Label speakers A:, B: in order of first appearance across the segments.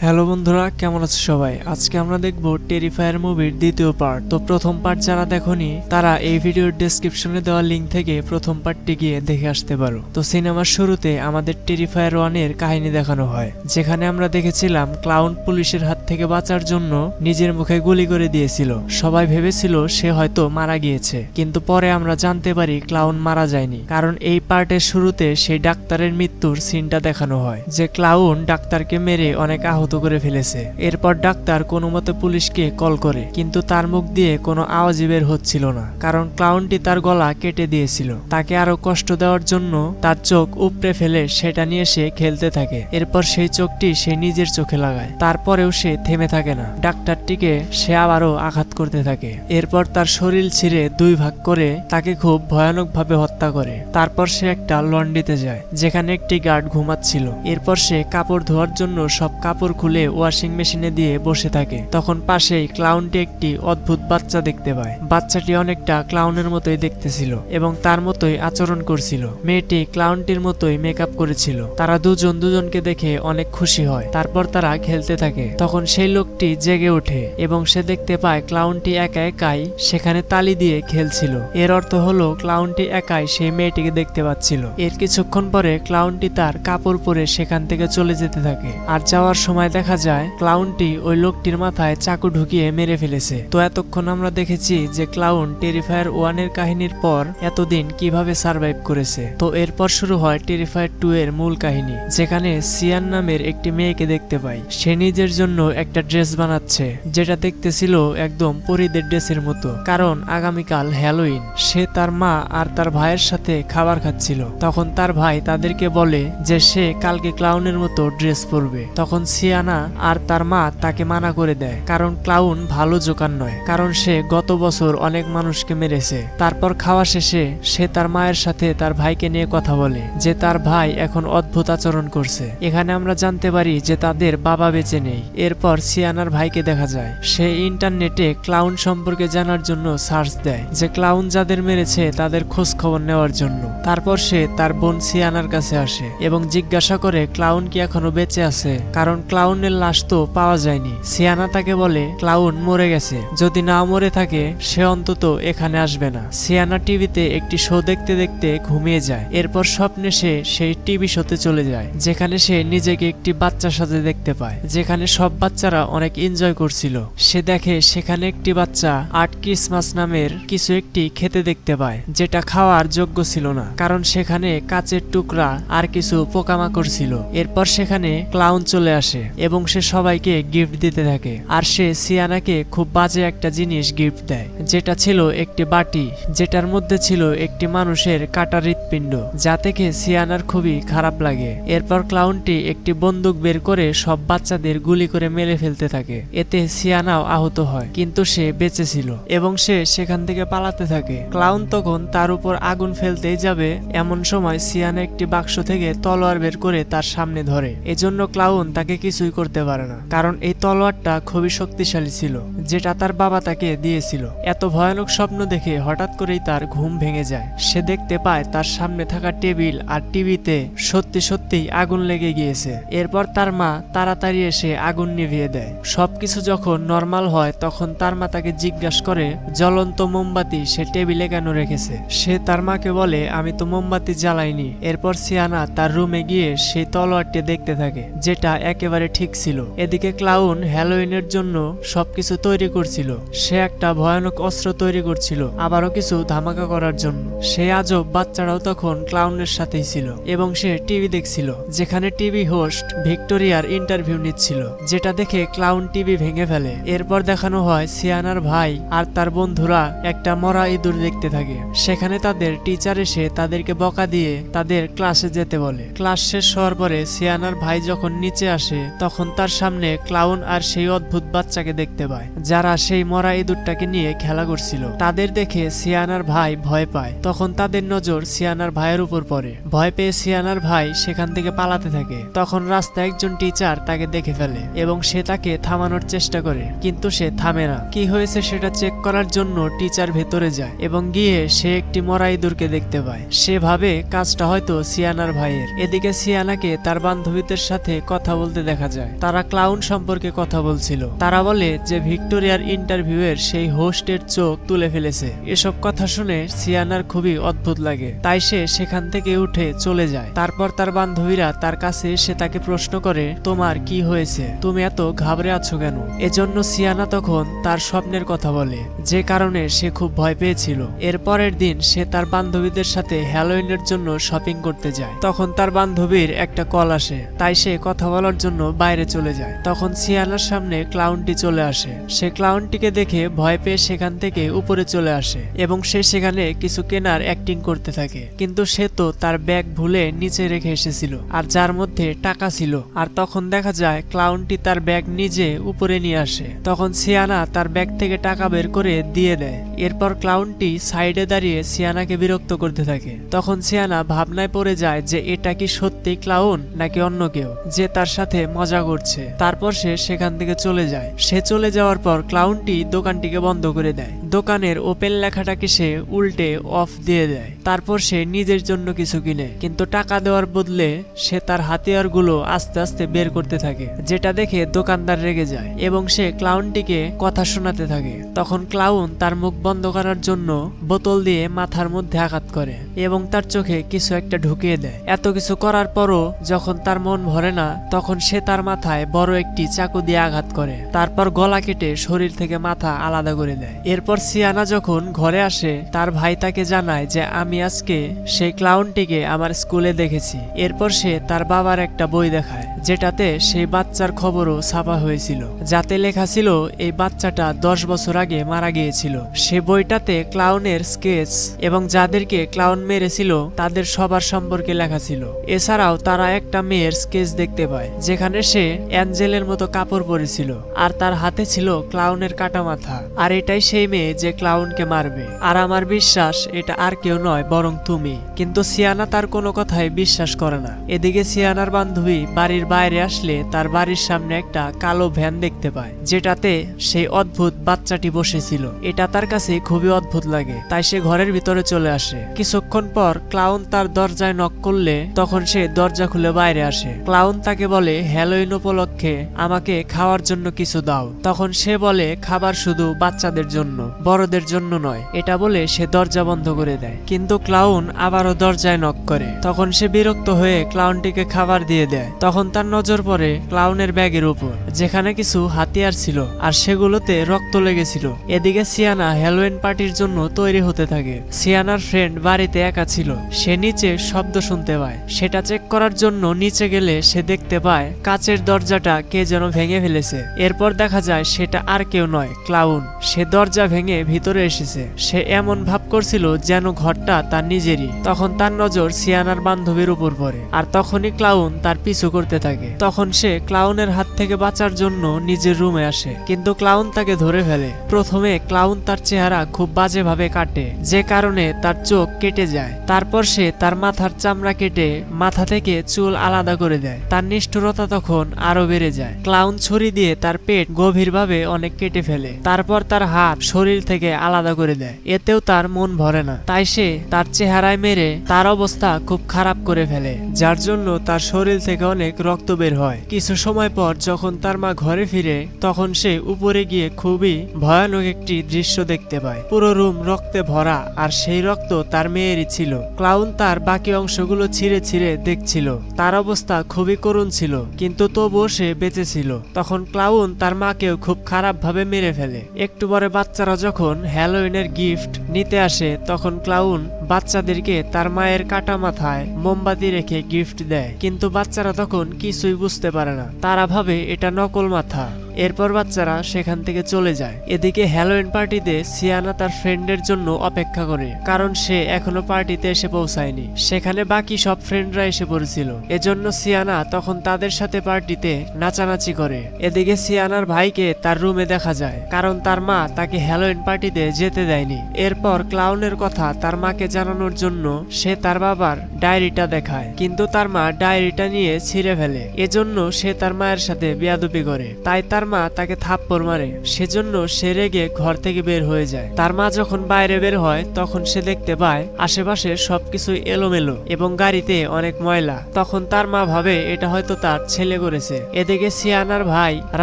A: Hello বন্ধুরা, কেমন আছো সবাই? আজকে আমরা দেখব টেরিফায়ার মুভির দ্বিতীয় পার্ট। তো প্রথম পার্ট যারা দেখোনি তারা এই ভিডিওর ডেসক্রিপশনে দেওয়া লিঙ্ক থেকে প্রথম পার্টটি গিয়ে দেখে আসতে পারো। তো সিনেমার শুরুতে আমাদের টেরিফায়ার 1 এর কাহিনী দেখানো হয়, যেখানে আমরা দেখেছিলাম ক্লাউন পুলিশের হাত থেকে বাঁচার জন্য নিজের মুখে গুলি করে দিয়েছিল। সবাই ভেবেছিল সে হয়তো মারা গিয়েছে, কিন্তু পরে আমরা জানতে পারি ক্লাউন মারা যায়নি, কারণ এই পার্টের শুরুতে সেই ডাক্তারের মৃত্যুর সিনটা দেখানো হয়, যে ক্লাউন ডাক্তারকে মেরে অনেক আহত করে ফেলেছে। এরপর ডাক্তার কোনো মতে পুলিশকে কল করে, কিন্তু তার মুখ দিয়ে কোনো আওয়াজই বের হচ্ছিল না, কারণ ক্লাউনটি তার গলা কেটে দিয়েছিল। তাকে আরো কষ্ট দেওয়ার জন্য তার চোখ উপড়ে ফেলে সেটা নিয়ে সে খেলতে থাকে। এরপর সেই চোখটি সে নিজের চোখে লাগায়, তারপরেও সে থেমে থাকে না। ডাক্তারটিকে সে আবারও আঘাত করতে থাকে। এরপর তার শরীর ছিঁড়ে দুই ভাগ করে তাকে খুব ভয়ানকভাবে হত্যা করে। তারপর সে একটা লন্ড্রিতে যায়, যেখানে একটি গার্ড ঘুমাচ্ছিল। এরপর সে কাপড় ধোয়ার জন্য সব কাপড় খুলে ওয়াশিং মেশিনে দিয়ে বসে থাকে। তখন পাশেই ক্লাউনটি একটি অদ্ভুত বাচ্চা দেখতে পায়। বাচ্চাটি অনেকটা ক্লাউনের মতোই দেখতেছিল এবং তার মতোই আচরণ করছিল। মেয়েটি ক্লাউনটির মতোই মেকআপ করেছিল। তারা দুজন দুজনকে দেখে অনেক খুশি হয়। তারপর তারা খেলতে থাকে। তখন সেই লোকটি জেগে ওঠে এবং সে দেখতে পায় ক্লাউনটি একা একাই সেখানে তালি দিয়ে খেলছিল। এর অর্থ হলো ক্লাউনটি একাই সেই মেয়েটিকে দেখতে পাচ্ছিল। এর কিছুক্ষণ পরে ক্লাউনটি তার কাপড় পরে সেখান থেকে চলে যেতে থাকে। আর যাওয়ার সময় দেখা যায় ক্লাউনটি ওই লোকটির মাথায় চাকু ঢুকিয়ে মেরে ফেলেছে। তো এতক্ষণ আমরা দেখেছি যে ক্লাউন টেরিফায়ার 1 এর কাহিনীর পর এতদিন কিভাবে সার্ভাইভ করেছে। তো এরপর শুরু হয় টেরিফায়ার 2 এর মূল কাহিনী, যেখানে সিয়ান নামের একটি মেয়েকে দেখতে পাই। সে নিজের জন্য একটা ড্রেস বানাচ্ছে, যেটা দেখতে ছিল একদম পরীদের ড্রেসের মতো, কারণ আগামীকাল হ্যালোইন। সে তার মা আর তার ভাইয়ের সাথে খাবার খাচ্ছিল। তখন তার ভাই তাদেরকে বলে যে সে কালকে ক্লাউনের মতো ড্রেস পরবে। তখন সিয়ানা আর তার মা তাকে মানা করে দেয়, কারণ ক্লাউন ভালো জোকার নয়, কারণ সে গত বছর অনেক মানুষকে মেরেছে। তারপর খাওয়া শেষে সে তার মায়ের সাথে তার ভাইকে নিয়ে কথা বলে যে তার ভাই এখন অদ্ভুত আচরণ করছে। এখানে আমরা জানতে পারি যে তাদের বাবা বেঁচে নেই। এরপর সিয়ানার ভাইকে দেখা যায় সে ইন্টারনেটে ক্লাউন সম্পর্কে জানার জন্য সার্চ দেয়, যে ক্লাউন যাদের মেরেছে তাদের খোঁজ খবর নেওয়ার জন্য। তারপর সে তার বোন সিয়ানার কাছে আসে এবং জিজ্ঞাসা করে ক্লাউন কি এখনো বেঁচে আছে, কারণ ক্লাউনের লাশ তো পাওয়া যায়নি। সিয়ানা তাকে বলে ক্লাউন মরে গেছে, যদি না মরে থাকে সে অন্তত এখানে আসবে না। সিয়ানা টিভিতে একটি শো দেখতে দেখতে ঘুমিয়ে যায়। এরপর স্বপ্নে সে সেই টিভি শোতে চলে যায়, যেখানে সে নিজেকে একটি বাচ্চার সাথে দেখতে পায়, যেখানে সব বাচ্চারা অনেক এনজয় করছিল। সে দেখে সেখানে একটি বাচ্চা আর্ট ক্রিসমাস নামের কিছু একটি খেতে দেখতে পায়, যেটা খাওয়ার যোগ্য ছিল না, কারণ সেখানে কাচের টুকরা আর কিছু পোকামাকড় ছিল। এরপর সেখানে ক্লাউন চলে আসে এবং সে সবাইকে গিফট দিতে থাকে। আর সে সিয়ানাকে খুব বাজে একটা জিনিস গিফট দেয়, যেটা ছিল একটি বাটি, যেটার মধ্যে ছিল একটি মানুষের কাটা হৃৎপিণ্ড, যা থেকে সিয়ানার খুবই খারাপ লাগে। এরপর ক্লাউনটি একটি বন্দুক বের করে সব বাচ্চাদের গুলি করে মেরে ফেলতে থাকে। এতে সিয়ানাও আহত হয়, কিন্তু সে বেঁচে ছিল এবং সে সেখান থেকে পালাতে থাকে। ক্লাউন তখন তার উপর আগুন ফেলতেই যাবে, এমন সময় সিয়ানা একটি বাক্স থেকে তলোয়ার বের করে তার সামনে ধরে। এজন্য ক্লাউন তাকে কিছুই করতে পারে না, কারণ এই তলোয়ারটা খুবই শক্তিশালী ছিল, যেটা তার বাবা তাকে দিয়েছিল। এত ভয়ানক স্বপ্ন দেখে হঠাৎ করেই তার ঘুম ভেঙে যায়। সে দেখতে পায় তার সামনে থাকা টেবিল আর টিভিতে সত্যি সত্যিই আগুন লেগে গিয়েছে। এরপর তার মা তাড়াতাড়ি এসে আগুন নিভিয়ে দেয়। সবকিছু যখন নর্মাল হয় তখন তার মা তাকে জিজ্ঞাসা করে জ্বলন্ত মোমবাতি সে টেবিলে কেন রেখেছে। সে তার মাকে বলে আমি তো মোমবাতি জ্বালাইনি। এরপর সিয়ানা তার রুমে গিয়ে সেই তলোয়ারটি দেখতে থাকে, যেটা একেবারে ঠিক ছিল। এদিকে ক্লাউন হ্যালোইনের জন্য সবকিছু তৈরি করছিল। সে একটা ভয়ানক অস্ত্র তৈরি করছিল, আবারও কিছু ধামাকা করার জন্য। সে আজব বাচ্চারাও তখন ক্লাউনের সাথেই ছিল এবং সে টিভি দেখছিল, যেখানে টিভি হোস্ট ভিক্টোরিয়ার ইন্টারভিউ নিচ্ছিল, যেটা দেখে ক্লাউন টিভি ভেঙে ফেলে। এরপর দেখানো হয় সিয়ানার ভাই আর তার বন্ধুরা একটা মরা ইঁদুর দেখতে থাকে। সেখানে তাদের টিচার এসে তাদেরকে বকা দিয়ে তাদের ক্লাসে যেতে বলে। ক্লাস শেষ হওয়ার পরে সিয়ানার ভাই যখন নিচে আসে তখন তার সামনে ক্লাউন আর সেই অদ্ভুত বাচ্চাকে দেখতে পায়, যারা সেই মরা ইঁদুরটাকে নিয়ে খেলা করছিল। তাদের দেখে সিয়ানার ভাই ভয় পায়। তখন তাদের নজর সিয়ানার ভাইয়ের উপর পড়ে। ভয় পেয়ে সিয়ানার ভাই সেখান থেকে পালাতে থাকে। তখন রাস্তায় একজন টিচার তাকে দেখে ফেলে এবং সে তাকে থামানোর চেষ্টা করে, কিন্তু সে থামে না। কি হয়েছে সেটা চেক করার জন্য টিচার ভেতরে যায় এবং গিয়ে সে একটি মরা ইঁদুরকে দেখতে পায়। সে ভাবে কাজটা হয়তো সিয়ানার ভাইয়ের। এদিকে সিয়ানাকে তার বান্ধবীদের সাথে কথা বলতে দেখা যায় তারা ক্লাউন সম্পর্কে কথা বলছিল। তারা বলে যে ভিক্টোরিয়ার ইন্টারভিউয়ের সেই হোস্টের চোখ তুলে ফেলেছে। এসব কথা শুনে সিয়ানার খুবই অদ্ভুত লাগে, তাই সে সেখান থেকে উঠে চলে যায়। তারপর তার বান্ধবীরা তার কাছে এসে তাকে প্রশ্ন করে, তোমার কি হয়েছে, তুমি এত ঘাবড়ে আছো কেন? এজন্য সিয়ানা তখন তার স্বপ্নের কথা বলে, যে কারণে সে খুব ভয় পেয়েছিল। এর পরের দিন সে তার বান্ধবীদের সাথে হ্যালোইনের জন্য শপিং করতে যায়। তখন তার বান্ধবীর একটা কল আসে, তাই সে কথা বলার জন্য বাইরে চলে যায়। তখন সিয়ানার সামনে ক্লাউনটি চলে আসে। সে ক্লাউনটিকে দেখে ভয় পেয়ে সেখান থেকে উপরে চলে আসে এবং সে সেখানে কিছু কেনার অ্যাক্টিং করতে থাকে। কিন্তু সে তো তার ব্যাগ ভুলে নিচে রেখে এসেছিল, আর যার মধ্যে টাকা ছিল। আর তখন দেখা যায় ক্লাউনটি তার ব্যাগ নিজে উপরে নিয়ে আসে। তখন সিয়ানা তার ব্যাগ থেকে টাকা বের করে দিয়ে দেয়। এরপর ক্লাউনটি সাইডে দাঁড়িয়ে সিয়ানাকে বিরক্ত করতে থাকে। তখন সিয়ানা ভাবনায় পড়ে যায় যে এটা কি সত্যি ক্লাউন নাকি অন্য কেউ যে তার সাথে মজা করছে। তারপর সে সেখান থেকে চলে যায়। সে চলে যাওয়ার পর ক্লাউনটি দোকানটিকে বন্ধ করে দেয়। দোকানের ওপেন লেখাটাকে সে উল্টে অফ দিয়ে দেয়। তারপর সে নিজের জন্য কিছু কিনে, কিন্তু টাকা দেওয়ার বদলে সে তার হাতিয়ারগুলো আস্তে আস্তে বের করতে থাকে, যেটা দেখে দোকানদার রেগে যায় এবং সে ক্লাউনটিকে কথা শোনাতে থাকে। তখন ক্লাউন তার মুখ বন্ধ করার জন্য বোতল দিয়ে মাথার মধ্যে আঘাত করে এবং তার চোখে কিছু একটা ঢুকিয়ে দেয়। এত কিছু করার পরও যখন তার মন ভরে না, তখন সে তার মাথায় বড় একটি চাকু দিয়ে আঘাত করে। তারপর গলা কেটে শরীর থেকে মাথা আলাদা করে দেয়। এরপর সিয়ানা যখন ঘরে আসে, তার ভাই তাকে জানায় যে আমি আজকে সেই ক্লাউনটিকে আমার স্কুলে দেখেছি। এরপর সে তার বাবার একটা বই দেখায়, যেটাতে সেই বাচ্চার খবরও ছাপা হয়েছিল, যাতে লেখা ছিল এই বাচ্চাটা 10 বছর আগে মারা গিয়েছিল। সে বইটাতে ক্লাউনের স্কেচ এবং যাদেরকে ক্লাউন মেরেছিল তাদের সবার সম্পর্কে লেখা ছিল। এছাড়াও তারা একটা মেয়ের স্কেচ দেখতে পায়, যেখানে সে অ্যাঞ্জেলের মতো কাপড় পরেছিল আর তার হাতে ছিল ক্লাউনের কাটা মাথা। আর এটাই সেই মেয়ে যে ক্লাউনকে মারবে। আর আমার বিশ্বাস এটা আর কেউ নয় বরং তুমি। কিন্তু সিয়ানা তার কোনো কথাই বিশ্বাস করে না। এদিকে সিয়ানার বান্ধবী বাড়ির বাইরে আসলে তার বাড়ির সামনে একটা কালো ভ্যান দেখতে পায়, যেটাতে সেই অদ্ভুত বাচ্চাটি বসেছিল। এটা তার কাছে খুবই অদ্ভুত লাগে, তাই সে ঘরের ভিতরে চলে আসে। কিছুক্ষণ পর ক্লাউন তার দরজায় নক করলে তখন সে দরজা খুলে বাইরে আসে। ক্লাউন তাকে বলে, হ্যালোইন উপলক্ষে আমাকে খাওয়ার জন্য কিছু দাও। তখন সে বলে, খাবার শুধু বাচ্চাদের জন্য, বড়দের জন্য নয়। এটা বলে সে দরজা বন্ধ করে দেয়। কিন্তু ক্লাউন আবারও দরজায় নক করে। তখন সে বিরক্ত হয়ে ক্লাউনটিকে খাবার দিয়ে দেয়। তখন তার নজর পড়ে ক্লাউনের ব্যাগের উপর, যেখানে কিছু হাতিয়ার ছিল আর সেগুলোতে রক্ত লেগেছিল। এদিকে সিয়ানা হ্যালোইন পার্টির জন্য তৈরি হতে থাকে। সিয়ানার ফ্রেন্ড বাড়িতে একা ছিল। সে নিচে শব্দ শুনতে পায়। সেটা চেক করার জন্য নিচে গেলে সে দেখতে পায় কাচের দরজাটা কে যেন ভেঙে ফেলেছে। এরপর দেখা যায় সেটা আর কেউ নয়, ক্লাউন। সে দরজা ভেঙে ভিতরে এসেছে। সে এমন ভাব করছিল যেন ঘরটা তার নিজেরই। তখন তার নজর সিয়ানার বান্ধবীর উপর পড়ে, আর তখনই ক্লাউন তার পিছু করতে থাকে। তখন সে ক্লাউনের হাত থেকে বাঁচার জন্য নিজের রুমে আসে, কিন্তু ক্লাউন তাকে ধরে ফেলে। প্রথমে ক্লাউন তার চেহারা খুব বাজেভাবে কাটে, যে কারণে তার চোখ কেটে যায়। তারপর সে তার মাথার চামড়া কেটে মাথা থেকে চুল আলাদা করে দেয়। তার নিষ্ঠুরতা তখন আরো বেড়ে যায়। ক্লাউন ছুরি দিয়ে তার পেট গভীরভাবে অনেক কেটে ফেলে। তারপর তার হাত শরীর থেকে আলাদা করে দেয়। এতেও তার মন ভরে না, তাই সে তার চেহারায় মেরে তার অবস্থা খুব খারাপ করে ফেলে, যার জন্য তার শরীর থেকে অনেক রক্ত বের হয়। কিছু সময় পর যখন তার মা ঘরে ফিরে, তখন সে উপরে গিয়ে খুবই ভয়ানক একটি দৃশ্য দেখতে পায়। পুরো রুম রক্তে ভরা, আর সেই রক্ত তার মেয়েরই ছিল। ক্লাউন তার বাকি অংশগুলো ছিঁড়ে ছিঁড়ে দেখছিল। তার অবস্থা খুবই করুণ ছিল, কিন্তু তবুও সে বেঁচে ছিল। তখন ক্লাউন তার মাকেও খুব খারাপ ভাবে মেরে ফেলে। একটু পরে বাচ্চারা যখন হ্যালোইনের গিফট নিতে আসে, তখন ক্লাউন বাচ্চাদেরকে তার মায়ের কাটা মাথায় মোমবাতি রেখে গিফট দেয়। কিন্তু বাচ্চারা তখন কিছুই বুঝতে পারে না। তারা ভাবে এটা নকল মাথা। এরপর বাচ্চারা সেখান থেকে চলে যায়। এদিকে হ্যালোইন পার্টিতে সিয়ানা তার ফ্রেন্ডের জন্য অপেক্ষা করে, কারণ সে এখনো পার্টিতে এসে পৌঁছায়নি। সেখানে বাকি সব ফ্রেন্ডরা এসে পড়েছিল, এজন্য সিয়ানা তখন তাদের সাথে পার্টিতে নাচানাচি করে। এদিকে সিয়ানার ভাইকে তার রুমে দেখা যায়, কারণ তার মা তাকে হ্যালোইন পার্টিতে যেতে দেয়নি। এরপর ক্লাউনের কথা তার মাকে জানানোর জন্য সে তার বাবার ডায়েরিটা দেখায়, কিন্তু তার মা ডায়েরিটা নিয়ে ছিঁড়ে ফেলে। এজন্য সে তার মায়ের সাথে বেয়াদবি করে। তাই তার মা তাকে থাপ্পড় মারে, সেজন্য সে রেগে ঘর থেকে বের হয়ে যায়। তার মা যখন বাইরে বের হয় তখন সে দেখতে পায় আশেপাশে সবকিছু এলোমেলো এবং গাড়িতে অনেক ময়লা। তখন তার মা ভাবে এটা হয়তো তার ছেলে করেছে। এদিকে সিয়ানার ভাই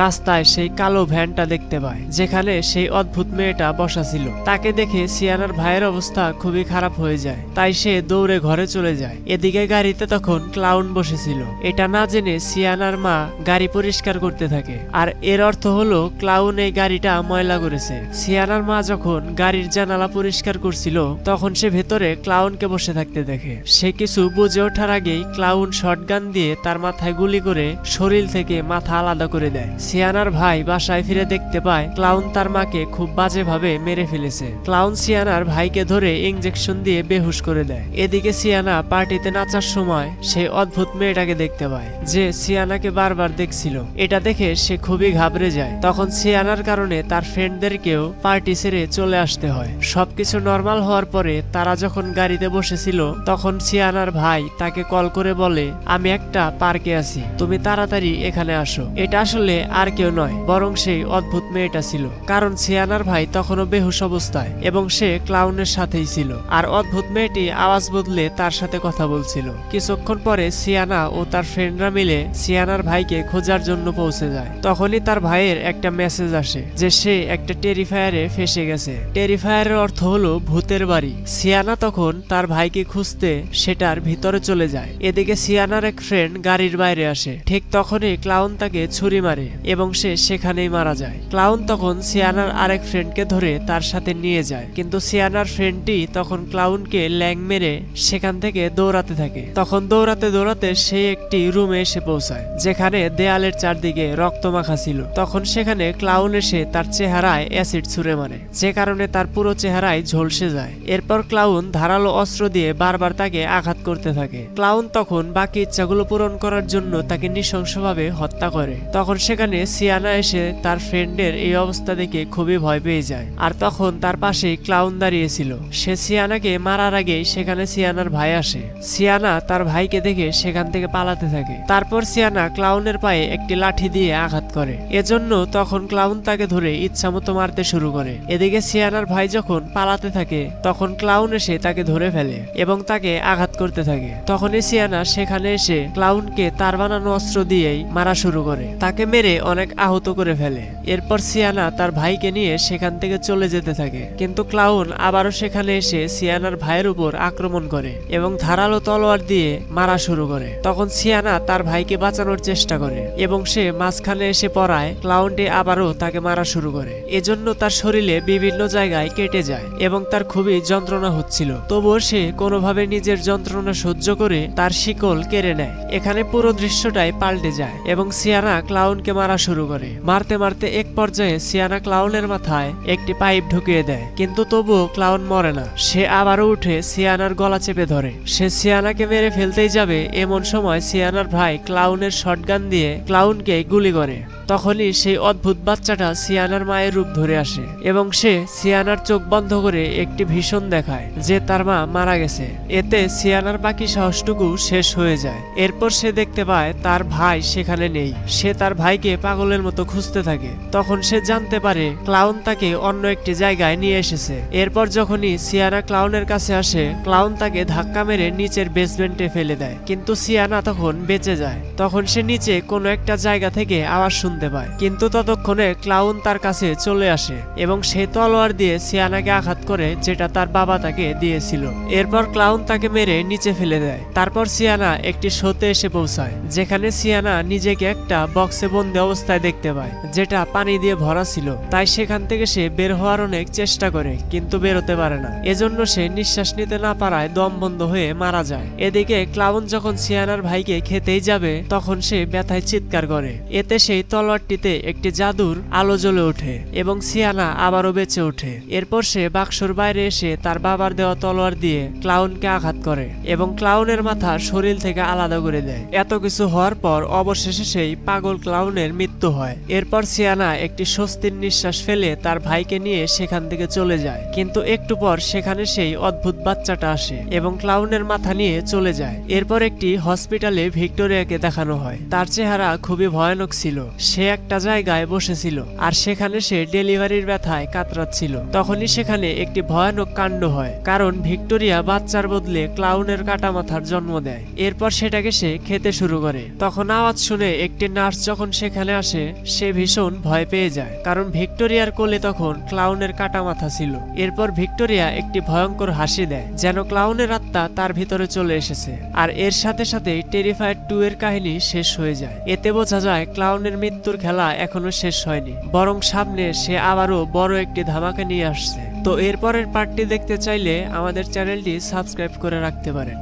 A: রাস্তায় সেই কালো ভ্যানটা দেখতে পায় যেখানে সেই অদ্ভুত মেয়েটা বসা ছিল। তাকে দেখে সিয়ানার ভাইয়ের অবস্থা খুবই খারাপ হয়ে যায়, তাই সে দৌড়ে ঘরে চলে যায়। এদিকে গাড়িতে তখন ক্লাউন বসেছিল। এটা না জেনে সিয়ানার মা গাড়ি পরিষ্কার করতে থাকে, আর এর অর্থ হলো ক্লাউন এই গাড়িটা ময়লা করেছে। সিয়ানার মা যখন গাড়ির জানালা পরিষ্কার করছিল তখন সে ভেতরে ক্লাউনকে বসে থাকতে দেখে। সে কিছু বুঝে ওঠার আগেই ক্লাউন শটগান দিয়ে তার মাথায় গুলি করে শরীর থেকে মাথা আলাদা করে দেয়। সিয়ানার ভাই বাসায় ফিরে দেখতে পায় ক্লাউন তার মাকে খুব বাজেভাবে মেরে ফেলেছে। ক্লাউন সিয়ানার ভাইকে ধরে ইনজেকশন দিয়ে বেহুশ করে দেয়। এদিকে সিয়ানা পার্টিতে নাচার সময় সেই অদ্ভুত মেয়েটাকে দেখতে পায় যে সিয়ানাকে বারবার দেখছিল। এটা দেখে সে খুবই ঘাবড়ে যায়। তখন সিয়ানার কারণে তার ফ্রেন্ডদেরকেও পার্টি ছেড়ে চলে আসতে হয়। সবকিছু নর্মাল হওয়ার পরে তারা যখন গাড়িতে বসেছিল তখন সিয়ানার ভাই তাকে কল করে বলে, আমি একটা পার্কে আছি, তুমি তাড়াতাড়ি এখানে আসো। এটা আসলে আর কেউ নয় বরং সেই অদ্ভুত মেয়েটা ছিল, কারণ সিয়ানার ভাই তখনও বেহুশ অবস্থায় এবং সে ক্লাউনের সাথেই ছিল। আর অদ্ভুত মেয়েটি আওয়াজ বদলে তার সাথে কথা বলছিল। কিছুক্ষণ পরে সিয়ানা ও তার ফ্রেন্ডরা মিলে সিয়ানার ভাইকে খোঁজার জন্য পৌঁছে যায়। তখনই তার ভাইয়ের একটা মেসেজ আসে যে সে একটা টেরিফায়ারে ফেসে গেছে। টেরিফায়ারের অর্থ হলো ভূতের বাড়ি। সিয়ানা তখন তার ভাইকে খুঁজতে সেটার ভিতরে চলে যায়। এদিকে সিয়ানার এক ফ্রেন্ড গাড়ির বাইরে আসে। ঠিক তখনই ক্লাউন তাকে ছুরি মারে এবং সে সেখানেই মারা যায়। ক্লাউন তখন সিয়ানার আরেক ফ্রেন্ডকে ধরে তার সাথে নিয়ে যায়, কিন্তু সিয়ানার ফ্রেন্ডটি তখন ক্লাউনকে ল্যাং মেরে সেখান থেকে দৌড়াতে থাকে। তখন দৌড়াতে দৌড়াতে সে একটি রুমে এসে পৌঁছায় যেখানে দেয়ালের চারদিকে রক্ত মাখা ছিল। তখন সেখানে ক্লাউন এসে তার চেহারায় অ্যাসিড ছুঁড়ে মারে, যে কারণে তার পুরো চেহারায় ঝলসে যায়। এরপর ক্লাউন ধারালো অস্ত্র দিয়ে বারবার তাকে আঘাত করতে থাকে। ক্লাউন তখন বাকি ইচ্ছাগুলো পূরণ করার জন্য তাকে নৃশংসভাবে হত্যা করে। তখন সেখানে সিয়ানা এসে তার ফ্রেন্ডের এই অবস্থা দেখে খুবই ভয় পেয়ে যায়। আর তখন তার পাশেই ক্লাউন দাঁড়িয়েছিল। সে সিয়ানাকে মারার আগেই সেখানে সিয়ানার ভাই আসে। সিয়ানা তার ভাইকে দেখে সেখান থেকে পালাতে থাকে। তারপর সিয়ানা ক্লাউনের পায়ে একটি লাঠি দিয়ে আঘাত করে। এজন্য তখন ক্লাউন তাকে ধরে ইচ্ছামতো মারতে শুরু করে। এদিকে সিয়ানার ভাই যখন পালাতে থাকে তখন ক্লাউন এসে তাকে ধরে ফেলে এবং তাকে আঘাত করতে থাকে। তখনই সিয়ানা সেখানে এসে ক্লাউনকে তার বানানো অস্ত্র দিয়েই মারা শুরু করে, তাকে মেরে অনেক আহত করে ফেলে। এরপর সিয়ানা তার ভাইকে নিয়ে সেখান থেকে চলে যেতে থাকে, কিন্তু ক্লাউন আবারও সেখানে এসে সিয়ানার ভাইয়ের উপর আক্রমণ করে এবং ধারালো তলোয়ার দিয়ে মারা শুরু করে। তখন সিয়ানা তার ভাইকে বাঁচানোর চেষ্টা করে এবং সে মাঝখানে এসে পড়ায় ক্লাউনটি আবারও তাকে মারা শুরু করে। এজন্য তার শরীরে বিভিন্ন জায়গায় কেটে যায় এবং তার খুবই যন্ত্রণা হচ্ছিল। তবুও সে কোনোভাবে নিজের যন্ত্রণা সহ্য করে তার শিকল কেড়ে নেয়। এখানে পুরো দৃশ্যটাই পাল্টে যায় এবং সিয়ানা ক্লাউনকে মারা শুরু করে। মারতে মারতে এক পর্যায়ে সিয়ানা ক্লাউনের মাথায় একটি পাইপ ঢুকিয়ে দেয়, কিন্তু তবুও ক্লাউন মরে না। সে আবারও উঠে সিয়ানার গলা চেপে ধরে। সে সিয়ানাকে মেরে ফেলতেই যাবে এমন সময় সিয়ানার ভাই ক্লাউনের শটগান দিয়ে ক্লাউনকে গুলি করে। তখনই সেই অদ্ভুত বাচ্চাটা সিয়ানার মায়ের রূপ ধরে আসে এবং সে সিয়ানার চোখ বন্ধ করে একটি ভীষণ দেখায় যে তার মা মারা গেছে। এতে সিয়ানার বাকি সাহসটুকু শেষ হয়ে যায়। এরপর সে দেখতে পায় তার ভাই সেখানে নেই। সে তার ভাইকে পাগলের মতো খুঁজতে থাকে। তখন সে জানতে পারে ক্লাউন তাকে অন্য একটি জায়গায় নিয়ে এসেছে। এরপর যখনই সিয়ানা ক্লাউনের কাছে আসে ক্লাউন তাকে ধাক্কা মেরে নিচের বেসমেন্টে ফেলে দেয়, কিন্তু সিয়ানা তখন বেঁচে যায়। তখন সে নিচে কোনো একটা জায়গা থেকে আওয়াজ শুনতে পায়, কিন্তু ততক্ষণে ক্লাউন তার কাছে চলে আসে এবং সে তলোয়ার দিয়ে সিয়ানাকে আঘাত করে যেটা তার বাবা তাকে দিয়েছিল। এরপর ক্লাউন তাকে মেরে নিচে ফেলে দেয়। তারপর সিয়ানা একটি শোতে এসে পৌঁছায় যেখানে সিয়ানা নিজেকে একটা বক্সে বন্দি অবস্থায় দেখতে পায় যেটা পানি দিয়ে ভরা ছিল। তাই সেখান থেকে সে বের হওয়ার অনেক চেষ্টা করে কিন্তু বেরোতে পারে না। এজন্য সে নিঃশ্বাস নিতে না পারায় দম বন্ধ হয়ে মারা যায়। এদিকে ক্লাউন যখন সিয়ানার ভাইকে খেতেই যাবে তখন সে ব্যথায় চিৎকার করে। এতে সেই তলোয়ারটিতে একটি জাদুর আলো জ্বলে ওঠে এবং সিয়ানা আবারও বেঁচে ওঠে। এরপর সে বাক্সর বাইরে এসে তার বাবার দেওয়া তলোয়ার দিয়ে ক্লাউনকে আঘাত করে এবং ক্লাউনের মাথা শরীর থেকে আলাদা করে দেয়। এত কিছু হওয়ার পর অবশেষে সেই পাগল ক্লাউনের মৃত্যু হয়। এরপর সিয়ানা একটি স্বস্তির নিঃশ্বাস ফেলে তার ভাইকে নিয়ে সেখান থেকে চলে যায়, কিন্তু একটু পর সেখানে সেই অদ্ভুত বাচ্চাটা আসে এবং ক্লাউনের মাথা নিয়ে চলে যায়। এরপর একটি হসপিটালে ভিক্টোরিয়াকে দেখানো হয়। তার চেহারা খুবই ভয়ানক ছিল। সে একটা জায়গায় বসেছিল আর সেখানে সে ডেলিভারির ব্যথায় কাতরাচ্ছিল। তখনই সেখানে একটি ভয়ানক কাণ্ড হয়, কারণ ভিক্টোরিয়া বাচ্চার বদলে ক্লাউনের কাটা মাথার জন্ম দেয়। এরপর সেটাকে সে খেতে শুরু করে। তখন আওয়াজ শুনে একটি নার্স যখন সেখানে আসে, সে ভীষণ ভয় পেয়ে যায়, কারণ ভিক্টোরিয়ার কোলে তখন ক্লাউনের কাটা মাথা ছিল। এরপর ভিক্টোরিয়া একটি ভয়ঙ্কর হাসি দেয়, যেন ক্লাউনের আত্মা তার ভিতরে চলে এসেছে। আর এর সাথে সাথে টেরিফায়ার 2 এর কাহিনী শেষ হয়ে যায়। এতে বোঝা যায় ক্লাউনের মৃত্যুর খেলা এখনো শেষ হয়নি, বরং সামনে সে আবারও বড় একটি ধামাকা নিয়ে আসছে। তো এরপরের পার্টটি দেখতে চাইলে আমাদের চ্যানেলটি সাবস্ক্রাইব করে রাখতে পারেন।